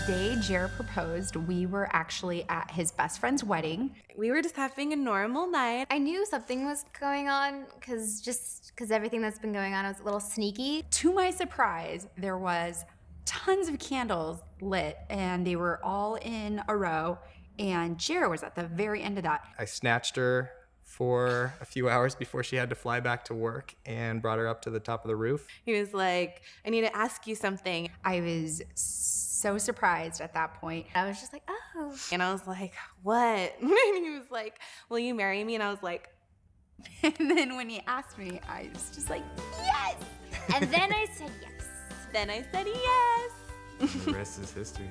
day Jer proposed, we were actually at his best friend's wedding. We were just having a normal night. I knew something was going on because everything that's been going on was a little sneaky. To my surprise, there was tons of candles lit and they were all in a row, and Jer was at the very end of that. I snatched her for a few hours before she had to fly back to work and brought her up to the top of the roof. He was like, I need to ask you something. I was so surprised at that point. I was just like, oh. And I was like, what? And he was like, will you marry me? And I was like, and then when he asked me, I was just like, yes! And then I said yes. Then I said yes. The rest is history.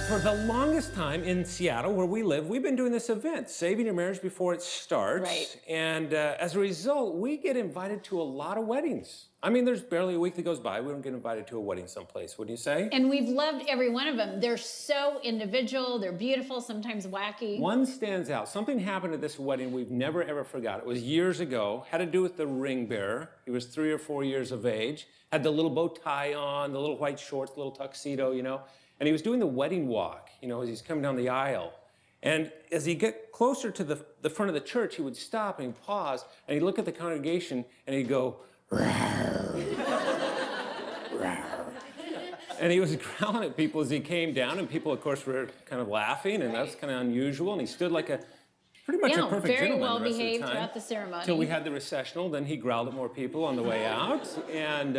For the longest time in Seattle, where we live, we've been doing this event, Saving Your Marriage Before It Starts. Right. And as a result, we get invited to a lot of weddings. I mean, there's barely a week that goes by we don't get invited to a wedding someplace, wouldn't you say? And we've loved every one of them. They're so individual, they're beautiful, sometimes wacky. One stands out. Something happened at this wedding we've never, ever forgot. It was years ago, had to do with the ring bearer. He was 3 or 4 years of age, had the little bow tie on, the little white shorts, the little tuxedo, you know. And he was doing the wedding walk, you know, as he's coming down the aisle. And as he get closer to the front of the church, he would stop and he'd pause, and he'd look at the congregation, and he'd go, rawr, rawr. And he was growling at people as he came down, and people, of course, were kind of laughing, and that's kind of unusual. And he stood like a pretty much a perfect very gentleman well the rest behaved of the time. throughout the ceremony. Until we had the recessional, then he growled at more people on the way out, and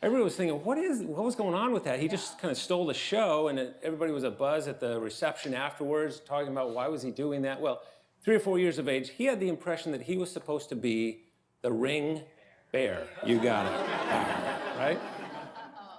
everybody was thinking, what was going on with that? He just kind of stole the show, and everybody was abuzz at the reception afterwards, talking about why was he doing that. Well, 3 or 4 years of age, he had the impression that he was supposed to be the ring bearer. You got it, right?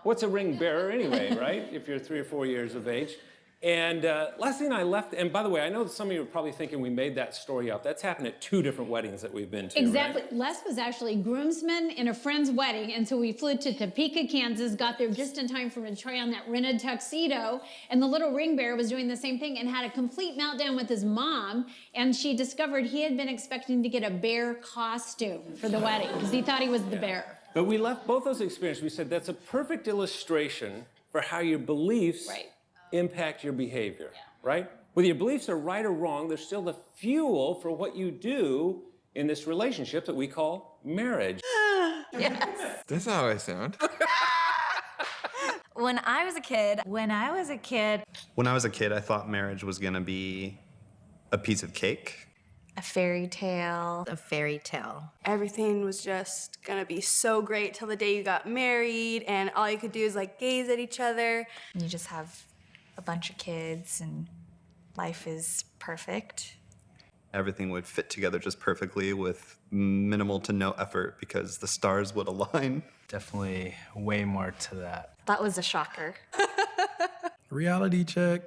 What's a ring bearer anyway, right? If you're 3 or 4 years of age. And Leslie and I left, and by the way, I know that some of you are probably thinking we made that story up. That's happened at 2 different weddings that we've been to. Exactly. Right? Les was actually groomsman in a friend's wedding, and so we flew to Topeka, Kansas, got there just in time for him to try on that rented tuxedo, and the little ring bearer was doing the same thing and had a complete meltdown with his mom, and she discovered he had been expecting to get a bear costume for the wedding because he thought he was the bear. But we left both those experiences. We said that's a perfect illustration for how your beliefs impact your behavior, right? Whether your beliefs are right or wrong, they're still the fuel for what you do in this relationship that we call marriage. Yes. That's not how I sound. When I was a kid, I thought marriage was gonna be a piece of cake. a fairy tale. A fairy tale. Everything was just gonna be so great till the day you got married, and all you could do is like gaze at each other. You just have a bunch of kids and life is perfect. Everything would fit together just perfectly with minimal to no effort because the stars would align. Definitely way more to that. That was a shocker. Reality check.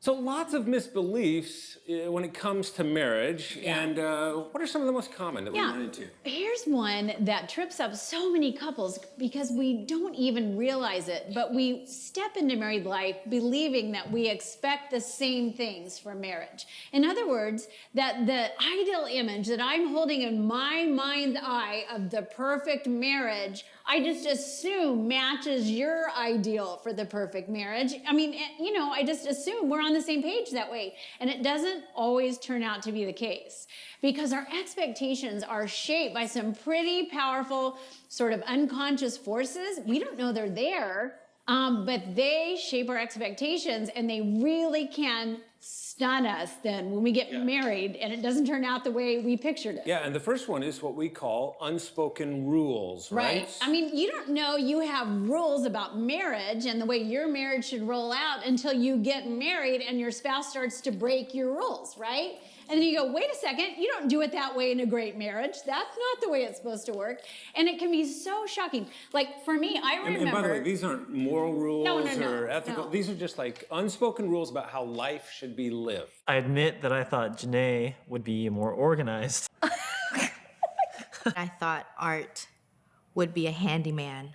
So lots of misbeliefs when it comes to marriage, and what are some of the most common that we run into? Here's one that trips up so many couples because we don't even realize it, but we step into married life believing that we expect the same things from marriage. In other words, that the ideal image that I'm holding in my mind's eye of the perfect marriage, I just assume matches your ideal for the perfect marriage. I mean, you know, I just assume we're on the same page that way. And it doesn't always turn out to be the case because our expectations are shaped by some pretty powerful sort of unconscious forces. We don't know they're there, but they shape our expectations and they really can stun us then when we get married and it doesn't turn out the way we pictured it. Yeah, and the first one is what we call unspoken rules, right? I mean, you don't know you have rules about marriage and the way your marriage should roll out until you get married and your spouse starts to break your rules, right? And then you go, wait a second, you don't do it that way in a great marriage. That's not the way it's supposed to work. And it can be so shocking. Like for me, I remember— And by the way, these aren't moral rules or ethical. No. These are just like unspoken rules about how life should be lived. I admit that I thought Janae would be more organized. I thought Art would be a handyman.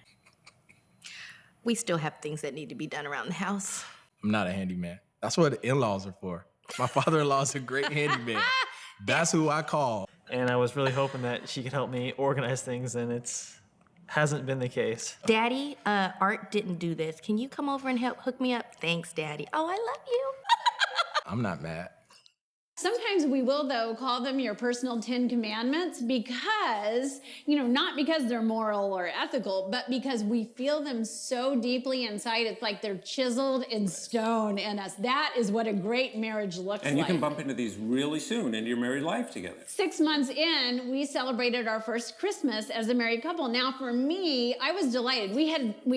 We still have things that need to be done around the house. I'm not a handyman. That's what the in-laws are for. My father-in-law is a great handyman. That's who I call. and I was really hoping that she could help me organize things, and hasn't been the case. Daddy, Art didn't do this. Can you come over and help hook me up? Thanks, Daddy. Oh, I love you. I'm not mad. Sometimes we will, though, call them your personal 10 commandments because, not because they're moral or ethical, but because we feel them so deeply inside. It's like they're chiseled in stone in us. That is what a great marriage looks like. And you can bump into these really soon into your married life together. 6 months in, we celebrated our first Christmas as a married couple. Now, for me, I was delighted. We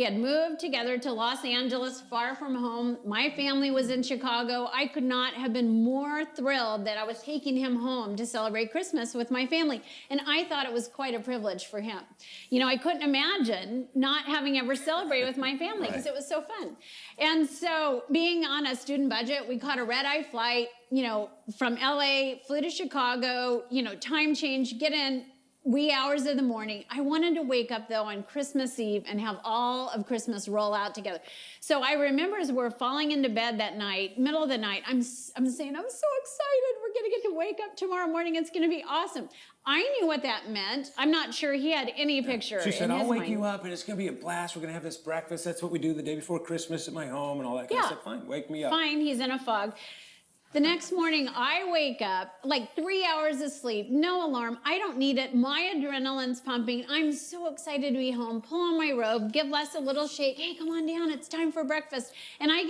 had moved together to Los Angeles, far from home. My family was in Chicago. I could not have been more thrilled that I was taking him home to celebrate Christmas with my family. And I thought it was quite a privilege for him. I couldn't imagine not having ever celebrated with my family because it was so fun. And so being on a student budget, we caught a red-eye flight, from LA, flew to Chicago, time change, get in wee hours of the morning. I wanted to wake up, though, on Christmas Eve and have all of Christmas roll out together. So I remember as we're falling into bed that night, middle of the night, I'm saying, I'm so excited. We're going to get to wake up tomorrow morning. It's going to be awesome. I knew what that meant. I'm not sure he had any picture She said, in his I'll wake mind. you up, and it's going to be a blast. We're going to have this breakfast. That's what we do the day before Christmas at my home and all that kind of stuff. Fine, wake me up. Fine, he's in a fog. The next morning, I wake up, like 3 hours of sleep, no alarm. I don't need it. My adrenaline's pumping. I'm so excited to be home. Pull on my robe, give Les a little shake. Hey, come on down. It's time for breakfast. And I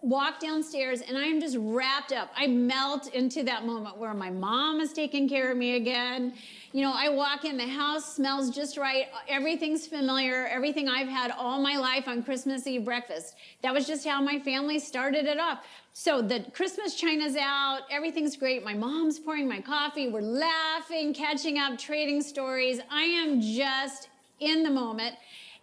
walk downstairs, and I'm just wrapped up. I melt into that moment where my mom is taking care of me again. I walk in, the house smells just right. Everything's familiar, everything I've had all my life on Christmas Eve breakfast. That was just how my family started it off. So the Christmas china's out, everything's great. My mom's pouring my coffee. We're laughing, catching up, trading stories. I am just in the moment.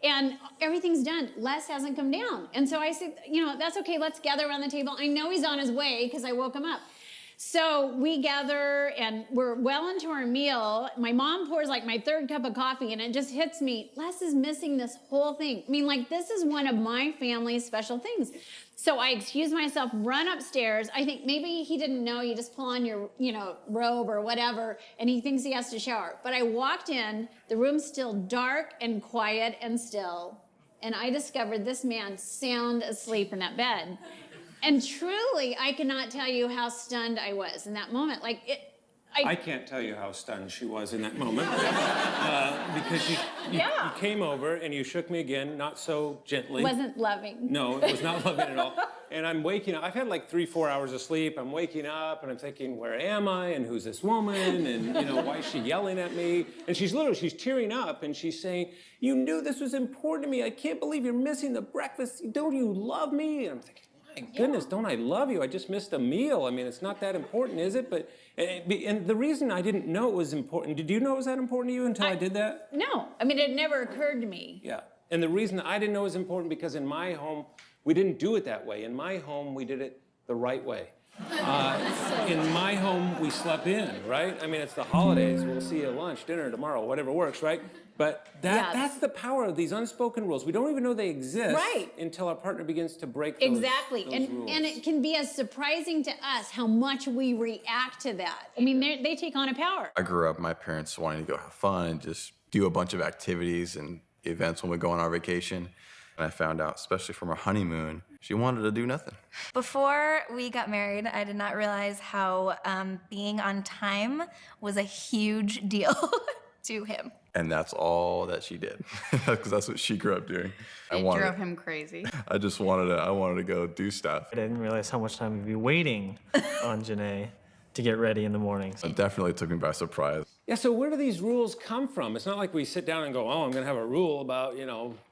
And everything's done. Les hasn't come down. And so I said, that's okay. Let's gather around the table. I know he's on his way because I woke him up. So we gather and we're well into our meal. My mom pours like my third cup of coffee and it just hits me. Les is missing this whole thing. I mean, this is one of my family's special things. So I excuse myself, run upstairs. I think maybe he didn't know you just pull on your, robe or whatever, and he thinks he has to shower. But I walked in, the room's still dark and quiet and still, and I discovered this man sound asleep in that bed. And truly, I cannot tell you how stunned I was in that moment. I can't tell you how stunned she was in that moment because you came over and you shook me again, not so gently. Wasn't loving. No, it was not loving at all. And I'm waking up. I've had like 3-4 hours of sleep. I'm waking up and I'm thinking, where am I? And who's this woman? And why is she yelling at me? And she's tearing up and she's saying, you knew this was important to me. I can't believe you're missing the breakfast. Don't you love me? And I'm thinking, my goodness, don't I love you? I just missed a meal. I mean, it's not that important, is it? But and the reason I didn't know it was important, did you know it was that important to you until I did that? No. I mean, it never occurred to me. Yeah. And the reason I didn't know it was important because in my home, we didn't do it that way. In my home, we did it the right way. In my home, we slept in, right? I mean, it's the holidays. We'll see you at lunch, dinner, tomorrow, whatever works, right? But that's the power of these unspoken rules. We don't even know they exist until our partner begins to break those, exactly. those and rules. And it can be as surprising to us how much we react to that. I mean, they take on a power. I grew up, my parents wanting to go have fun and just do a bunch of activities and events when we go on our vacation. And I found out, especially from our honeymoon, she wanted to do nothing. Before we got married, I did not realize how being on time was a huge deal to him. And that's all that she did, because that's what she grew up doing. It drove him crazy. I wanted to go do stuff. I didn't realize how much time we'd be waiting on Janae to get ready in the mornings. It definitely took me by surprise. Yeah, so where do these rules come from? It's not like we sit down and go, oh, I'm going to have a rule about,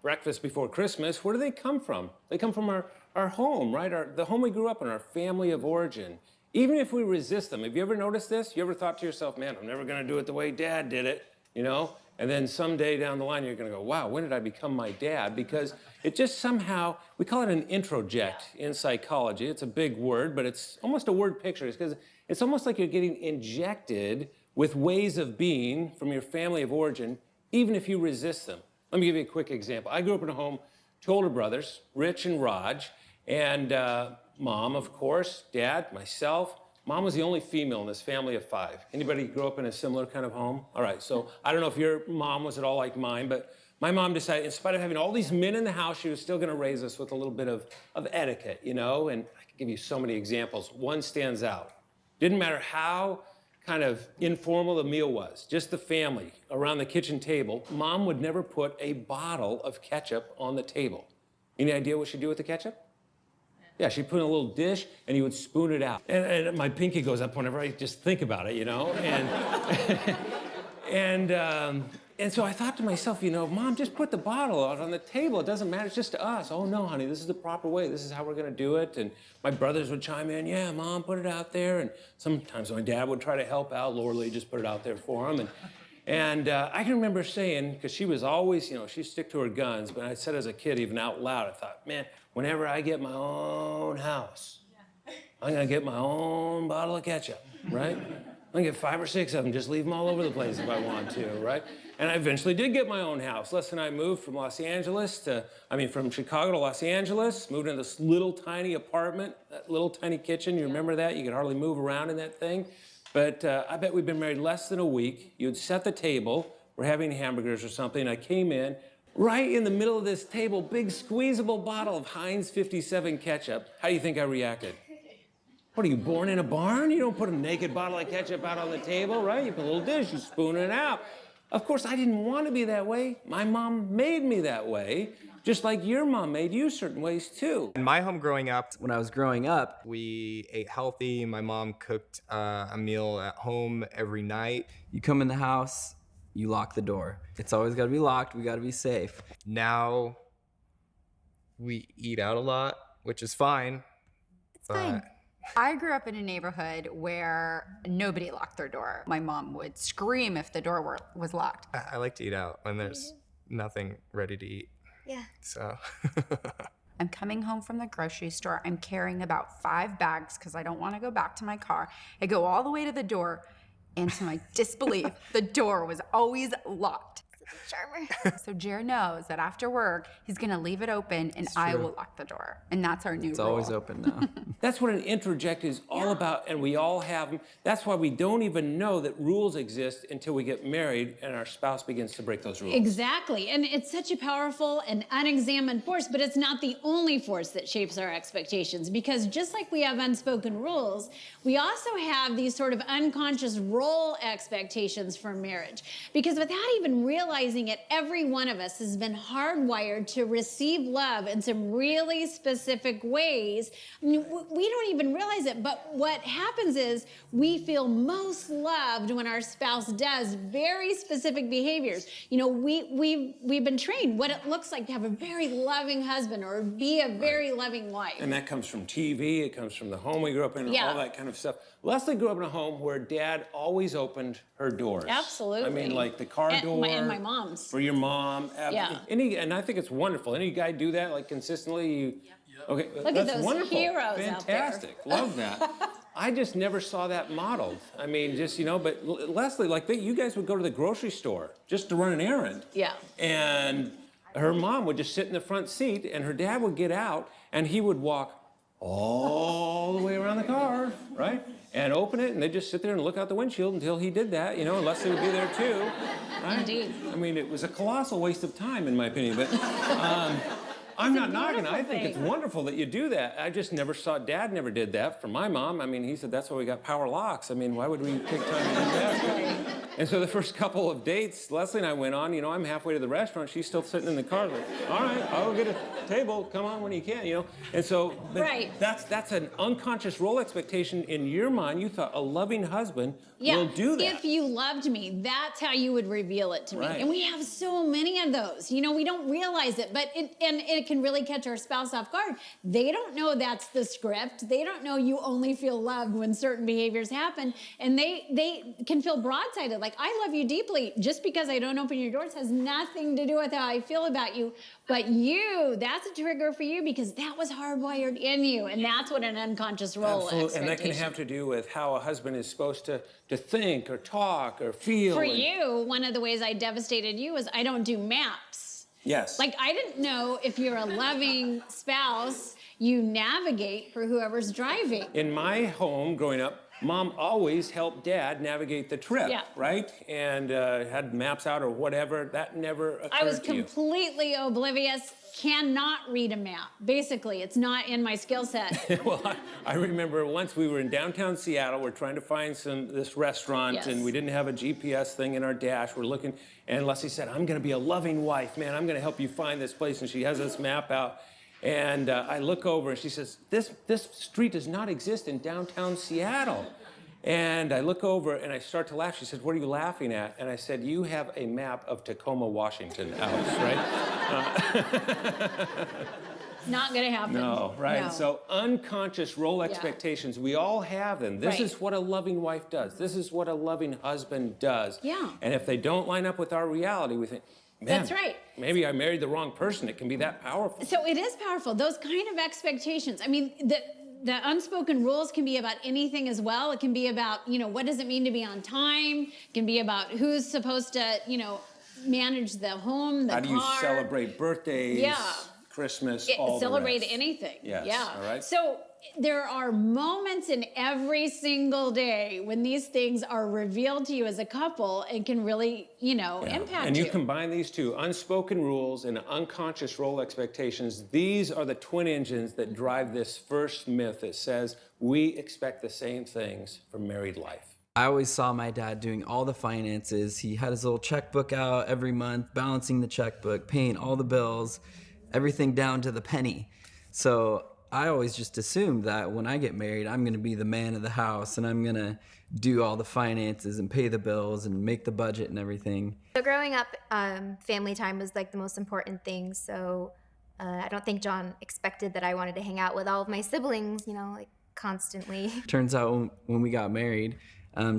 breakfast before Christmas. Where do they come from? They come from our home, right? The home we grew up in, our family of origin. Even if we resist them, have you ever noticed this? You ever thought to yourself, man, I'm never going to do it the way Dad did it, And then someday down the line, you're going to go, wow, when did I become my dad? Because it just somehow, we call it an introject in psychology. It's a big word, but it's almost a word picture. It's because it's almost like you're getting injected with ways of being from your family of origin, even if you resist them. Let me give you a quick example. I grew up in a home, 2 older brothers, Rich and Raj, and Mom, of course, Dad, myself. Mom was the only female in this family of 5. Anybody grow up in a similar kind of home? All right, so I don't know if your mom was at all like mine, but my mom decided, in spite of having all these men in the house, she was still gonna raise us with a little bit of etiquette, you know? And I could give you so many examples. One stands out. Didn't matter how kind of informal the meal was, just the family around the kitchen table, Mom would never put a bottle of ketchup on the table. Any idea what she'd do with the ketchup? Yeah, she'd put it in a little dish and you would spoon it out. And my pinky goes up whenever I just think about it, you know? And so I thought to myself, you know, Mom, just put the bottle out on the table. It doesn't matter, it's just to us. Oh no, honey, this is the proper way. This is how we're gonna do it. And my brothers would chime in, yeah, Mom, put it out there. And sometimes my dad would try to help out. Laura Lee just put it out there for him. And I can remember saying, because she was always, you know, she'd stick to her guns, but I said as a kid, even out loud, I thought, man, whenever I get my own house, I'm gonna get my own bottle of ketchup, right? I'm gonna get 5 or 6 of them, just leave them all over the place if I want to, right? And I eventually did get my own house. Les and I moved from from Chicago to Los Angeles, moved into this little tiny apartment, that little tiny kitchen, you remember that? You could hardly move around in that thing. But I bet we'd been married less than a week. You'd set the table, we're having hamburgers or something, I came in, right in the middle of this table, big squeezable bottle of Heinz 57 ketchup. How do you think I reacted? What, are you born in a barn? You don't put a naked bottle of ketchup out on the table, right? You put a little dish, you spoon it out. Of course, I didn't want to be that way. My mom made me that way, just like your mom made you certain ways too. In my home growing up, When I was growing up, we ate healthy. My mom cooked a meal at home every night. you come in the house, you lock the door. It's always got to be locked. We got to be safe. Now we eat out a lot, which is fine. It's fine. I grew up in a neighborhood where nobody locked their door. My mom would scream if the door was locked. I like to eat out when there's nothing ready to eat. Yeah. So. I'm coming home from the grocery store. I'm carrying about 5 bags because I don't want to go back to my car. I go all the way to the door, and to my disbelief, the door was always locked. Charmer. So Jared knows that after work, he's gonna leave it open and I will lock the door. And that's our new It's rule. always open now. That's what an interject is all about, and we all have them. That's why we don't even know that rules exist until we get married and our spouse begins to break those rules. Exactly. And it's such a powerful and unexamined force, but it's not the only force that shapes our expectations, because just like we have unspoken rules, we also have these sort of unconscious role expectations for marriage. Because without even realizing it, every one of us has been hardwired to receive love in some really specific ways. I mean, we don't even realize it, but what happens is we feel most loved when our spouse does very specific behaviors. You know, we've been trained what it looks like to have a very loving husband or be a very loving wife. And that comes from TV, it comes from the home we grew up in, all that kind of stuff. Leslie grew up in a home where Dad always opened her doors. Absolutely. I mean, like the car door. And my mom's. For your mom. Yeah. And I think it's wonderful. Any guy do that, like consistently? Okay, Look that's at those wonderful. heroes out there. Fantastic. Love that. I just never saw that modeled. I mean, just, you know, but Leslie, like you guys would go to the grocery store just to run an errand. Yeah. And her mom would just sit in the front seat and her dad would get out and he would walk all the way around the car, right? And open it, and they'd just sit there and look out the windshield until he did that, you know, and Leslie would be there too. Right? Indeed. I mean, it was a colossal waste of time, in my opinion, but I'm not knocking it. I think it's wonderful that you do that. I just never saw, Dad never did that for my mom. I mean, he said, that's why we got power locks. I mean, why would we take time to do that? And so the first couple of dates Leslie and I went on, you know, I'm halfway to the restaurant. She's still sitting in the car like, all right, I'll get a table. Come on when you can, you know. And so that's an unconscious role expectation in your mind. You thought a loving husband will do that. If you loved me, that's how you would reveal it to me. Right. And we have so many of those. You know, we don't realize it, but it can really catch our spouse off guard. They don't know that's the script. They don't know you only feel loved when certain behaviors happen. And they can feel broadsided. Like, I love you deeply. Just because I don't open your doors has nothing to do with how I feel about you. But that's a trigger for you because that was hardwired in you. And that's what an unconscious role Absolutely. And that can have to do with how a husband is supposed to think or talk or feel. For you, one of the ways I devastated you is I don't do maps. Yes. Like, I didn't know if you're a loving spouse, you navigate for whoever's driving. In my home growing up, Mom always helped Dad navigate the trip, Yeah. right? And had maps out or whatever. That never occurred I was to you. completely oblivious, cannot read a map. Basically, it's not in my skill set. Well, I remember once we were in downtown Seattle. We're trying to find this restaurant, Yes. and we didn't have a GPS thing in our dash. We're looking, and Leslie said, "I'm going to be a loving wife, man. I'm going to help you find this place." And she has this map out, and I look over, and she says, "This street does not exist in downtown Seattle." And I look over and I start to laugh. She said, "What are you laughing at?" And I said, "You have a map of Tacoma, Washington, Alice, right?" Not gonna happen. No, right? No. So unconscious role expectations, we all have them. This Right. is what a loving wife does. This is what a loving husband does. Yeah. And if they don't line up with our reality, we think, man, That's right. maybe I married the wrong person. It can be that powerful. So it is powerful. Those kind of expectations. I mean, the unspoken rules can be about anything as well. It can be about, what does it mean to be on time? It can be about who's supposed to, manage the home, the How car. do you celebrate birthdays, Yeah. Christmas, all the Celebrate rest? anything. Yes, Yeah. all right. So there are moments in every single day when these things are revealed to you as a couple and can really, impact And you you. combine these two, unspoken rules and unconscious role expectations. These are the twin engines that drive this first myth that says we expect the same things from married life. I always saw my dad doing all the finances. He had his little checkbook out every month, balancing the checkbook, paying all the bills, everything down to the penny. So I always just assumed that when I get married, I'm going to be the man of the house and I'm going to do all the finances and pay the bills and make the budget and everything. So growing up, family time was like the most important thing. So I don't think John expected that I wanted to hang out with all of my siblings, like constantly. Turns out when we got married,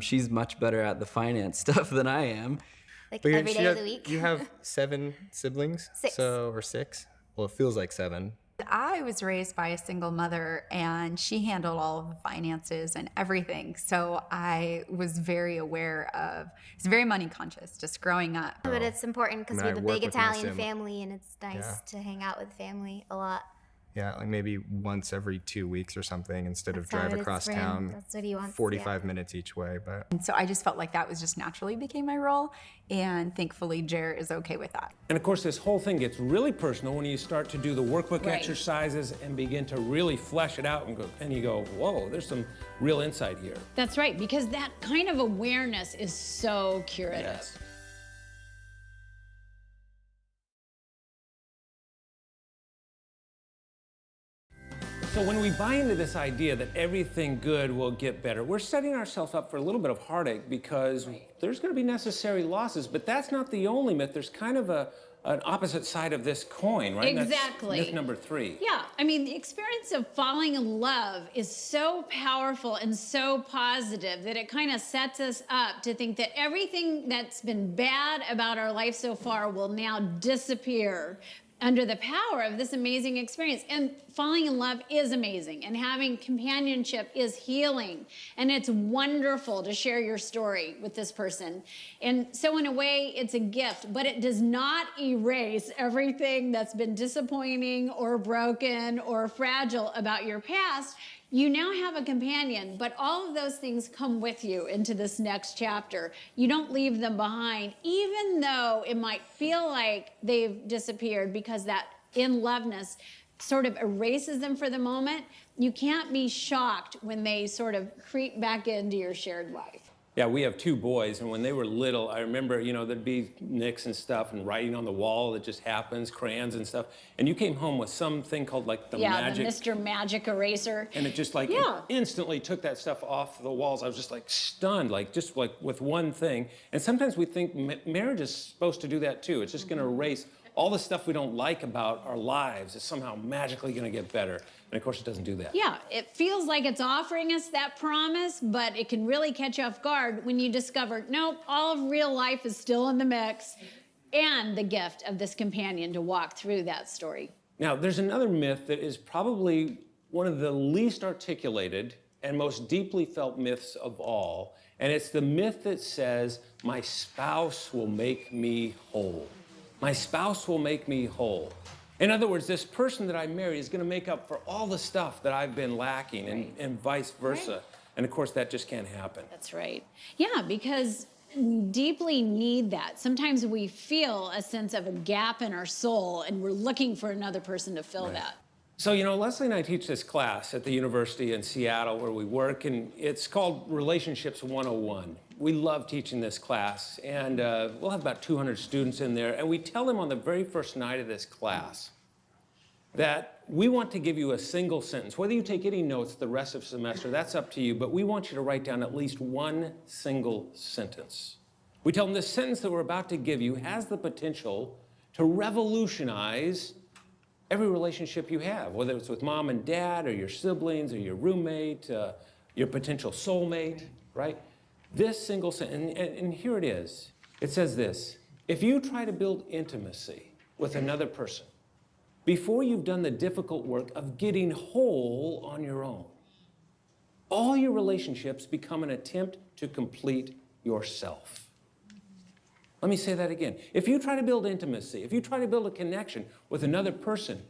she's much better at the finance stuff than I am. Like But every day of the week. You have 7 siblings? 6. Or 6? Well, it feels like 7. I was raised by a single mother and she handled all of the finances and everything. So I was very aware of, it's very money conscious just growing up. But it's important because I we mean, have I a work big with my Italian sim. family and it's nice to hang out with family a lot. Yeah, like maybe once every 2 weeks or something instead of That's how drive it is across for him. town. That's what he wants, 45 minutes each way, but And so I just felt like that was just naturally became my role. And thankfully, Jer is okay with that. And of course, this whole thing gets really personal when you start to do the workbook Right. exercises and begin to really flesh it out and you go, whoa, there's some real insight here. That's right, because that kind of awareness is so curative. Yes. So when we buy into this idea that everything good will get better, we're setting ourselves up for a little bit of heartache because there's going to be necessary losses, but that's not the only myth. There's kind of an opposite side of this coin, right? And that's Exactly. myth number 3. Yeah, I mean, the experience of falling in love is so powerful and so positive that it kind of sets us up to think that everything that's been bad about our life so far will now disappear under the power of this amazing experience. And falling in love is amazing, and having companionship is healing, and it's wonderful to share your story with this person. And so in a way, it's a gift, but it does not erase everything that's been disappointing or broken or fragile about your past. You now have a companion, but all of those things come with you into this next chapter. You don't leave them behind, even though it might feel like they've disappeared because that in-loveness sort of erases them for the moment. You can't be shocked when they sort of creep back into your shared life. Yeah, we have 2 boys, and when they were little, I remember, there'd be nicks and stuff and writing on the wall that just happens, crayons and stuff. And you came home with something called like the magic. The Mr. Magic Eraser. And it just like it instantly took that stuff off the walls. I was just like stunned, just with one thing. And sometimes we think marriage is supposed to do that too. It's just going to erase all the stuff we don't like about our lives. Is somehow magically going to get better. And of course, it doesn't do that. Yeah, it feels like it's offering us that promise, but it can really catch you off guard when you discover, nope, all of real life is still in the mix, and the gift of this companion to walk through that story. Now, there's another myth that is probably one of the least articulated and most deeply felt myths of all, and it's the myth that says, my spouse will make me whole. My spouse will make me whole. In other words, this person that I marry is going to make up for all the stuff that I've been lacking, and vice versa. And of course, that just can't happen. That's right. Yeah, because we deeply need that. Sometimes we feel a sense of a gap in our soul, and we're looking for another person to fill that. So, Leslie and I teach this class at the university in Seattle where we work, and it's called Relationships 101. We love teaching this class, and we'll have about 200 students in there, and we tell them on the very first night of this class that we want to give you a single sentence. Whether you take any notes the rest of the semester, that's up to you, but we want you to write down at least one single sentence. We tell them this sentence that we're about to give you has the potential to revolutionize every relationship you have, whether it's with mom and dad or your siblings or your roommate, your potential soulmate, right? This single sentence, and here it is. It says this: if you try to build intimacy with another person before you've done the difficult work of getting whole on your own, all your relationships become an attempt to complete yourself. Let me say that again. If you try to build intimacy, if you try to build a connection with another person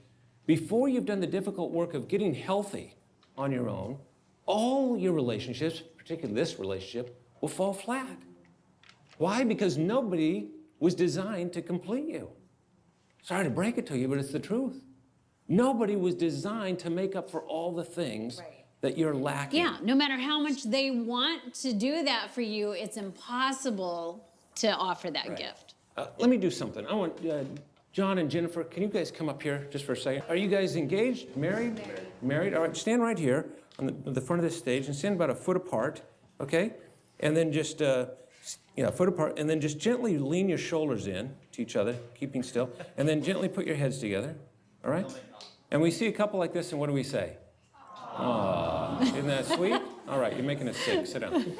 before you've done the difficult work of getting healthy on your own, all your relationships, particularly this relationship, will fall flat. Why? Because nobody was designed to complete you. Sorry to break it to you, but it's the truth. Nobody was designed to make up for all the things that you're lacking. Yeah, no matter how much they want to do that for you, it's impossible to offer that gift. Let me do something. I want John and Jennifer, can you guys come up here just for a second? Are you guys engaged? Married? Married? All right, stand right here on the front of this stage and stand about a foot apart, okay? And then just, a foot apart, and then just gently lean your shoulders in to each other, keeping still, and then gently put your heads together, all right? And we see a couple like this, and what do we say? Aww. Isn't that sweet? All right, you're making us sick. Sit down.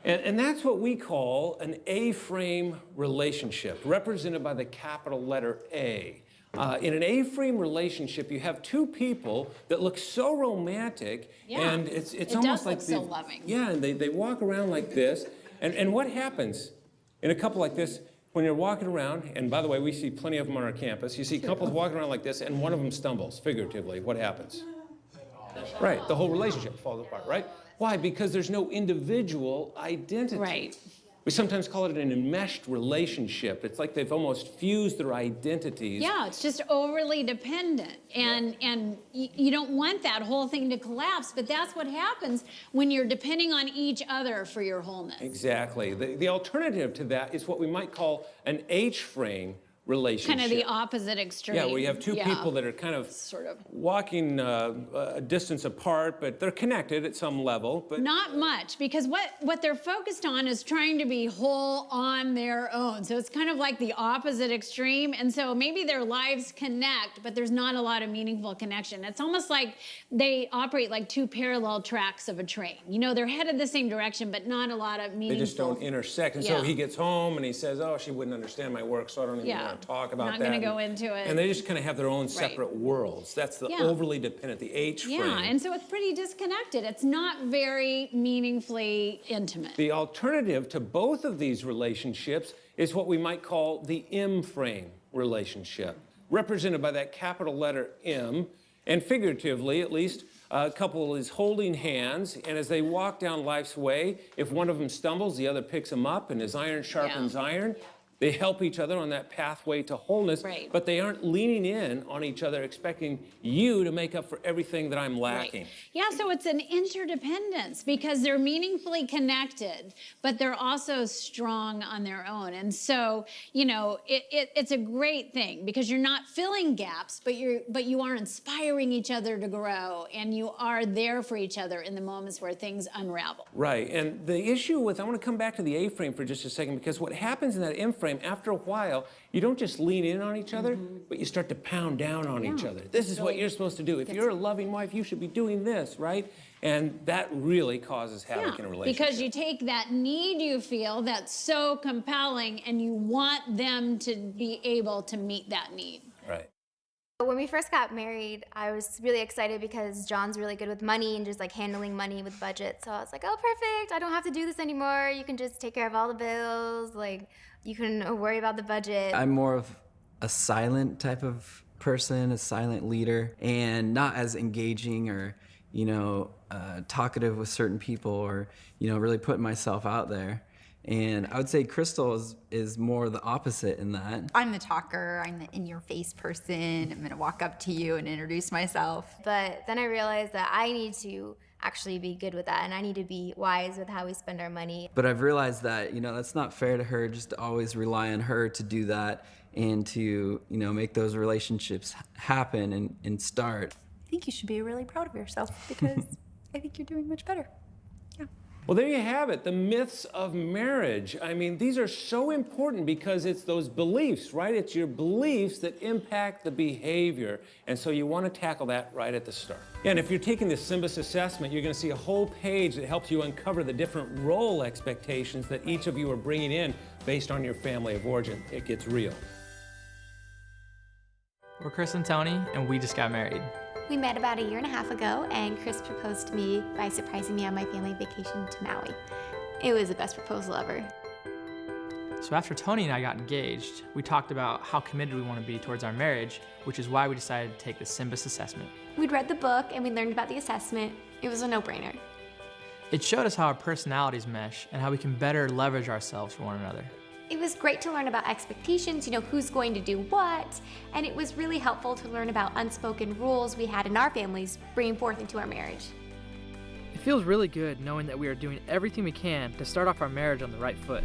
And that's what we call an A-frame relationship, represented by the capital letter A. In an A-frame relationship, you have two people that look so romantic, and it's almost like so loving. Yeah, and they walk around like this. And what happens in a couple like this when you're walking around? And by the way, we see plenty of them on our campus. You see couples walking around like this, and one of them stumbles, figuratively. What happens? Right, the whole relationship falls apart, right? Why? Because there's no individual identity. Right. We sometimes call it an enmeshed relationship. It's like they've almost fused their identities. Yeah, it's just overly dependent. And you don't want that whole thing to collapse, but that's what happens when you're depending on each other for your wholeness. Exactly. The alternative to that is what we might call an H-frame relationship. Kind of the opposite extreme. Yeah, where you have two people that are kind of walking a distance apart, but they're connected at some level. But not much, because what they're focused on is trying to be whole on their own. So it's kind of like the opposite extreme. And so maybe their lives connect, but there's not a lot of meaningful connection. It's almost like they operate like two parallel tracks of a train. You know, they're headed the same direction, but not a lot of meaningful. They just don't intersect. And so he gets home and he says, oh, she wouldn't understand my work, so I don't even want to talk about that. Not going to go into it. And they just kind of have their own separate worlds. That's the overly dependent, the H-frame. Yeah, and so it's pretty disconnected. It's not very meaningfully intimate. The alternative to both of these relationships is what we might call the M-frame relationship, represented by that capital letter M, and figuratively, at least, a couple is holding hands, and as they walk down life's way, if one of them stumbles, the other picks him up, and as iron sharpens iron, they help each other on that pathway to wholeness, but they aren't leaning in on each other, expecting you to make up for everything that I'm lacking. Right. Yeah, so it's an interdependence because they're meaningfully connected, but they're also strong on their own. And so, you know, it's a great thing because you're not filling gaps, but you are inspiring each other to grow, and you are there for each other in the moments where things unravel. Right, and the issue with, I want to come back to the A-frame for just a second, because what happens in that M-frame, after a while, you don't just lean in on each other, but you start to pound down on each other. This is what you're supposed to do. If you're a loving wife, you should be doing this, right? And that really causes havoc in a relationship. Because you take that need you feel that's so compelling and you want them to be able to meet that need. Right. When we first got married, I was really excited because John's really good with money and just like handling money with budget. So I was like, oh, perfect. I don't have to do this anymore. You can just take care of all the bills. Like, you can worry about the budget. I'm more of a silent type of person, a silent leader, and not as engaging or talkative with certain people or, really putting myself out there. And I would say Crystal is more the opposite in that. I'm the talker. I'm the in-your-face person. I'm going to walk up to you and introduce myself. But then I realized that I need to actually be good with that, and I need to be wise with how we spend our money. But I've realized that, that's not fair to her just to always rely on her to do that and to, make those relationships happen and start. I think you should be really proud of yourself because I think you're doing much better. Well, there you have it, the myths of marriage. I mean, these are so important because it's those beliefs, right? It's your beliefs that impact the behavior. And so you want to tackle that right at the start. Yeah, and if you're taking the Symbis assessment, you're going to see a whole page that helps you uncover the different role expectations that each of you are bringing in based on your family of origin. It gets real. We're Chris and Tony, and we just got married. We met about 1.5 years ago, and Chris proposed to me by surprising me on my family vacation to Maui. It was the best proposal ever. So after Tony and I got engaged, we talked about how committed we want to be towards our marriage, which is why we decided to take the Symbis assessment. We'd read the book, and we learned about the assessment. It was a no-brainer. It showed us how our personalities mesh and how we can better leverage ourselves for one another. It was great to learn about expectations, who's going to do what, and it was really helpful to learn about unspoken rules we had in our families bringing forth into our marriage. It feels really good knowing that we are doing everything we can to start off our marriage on the right foot.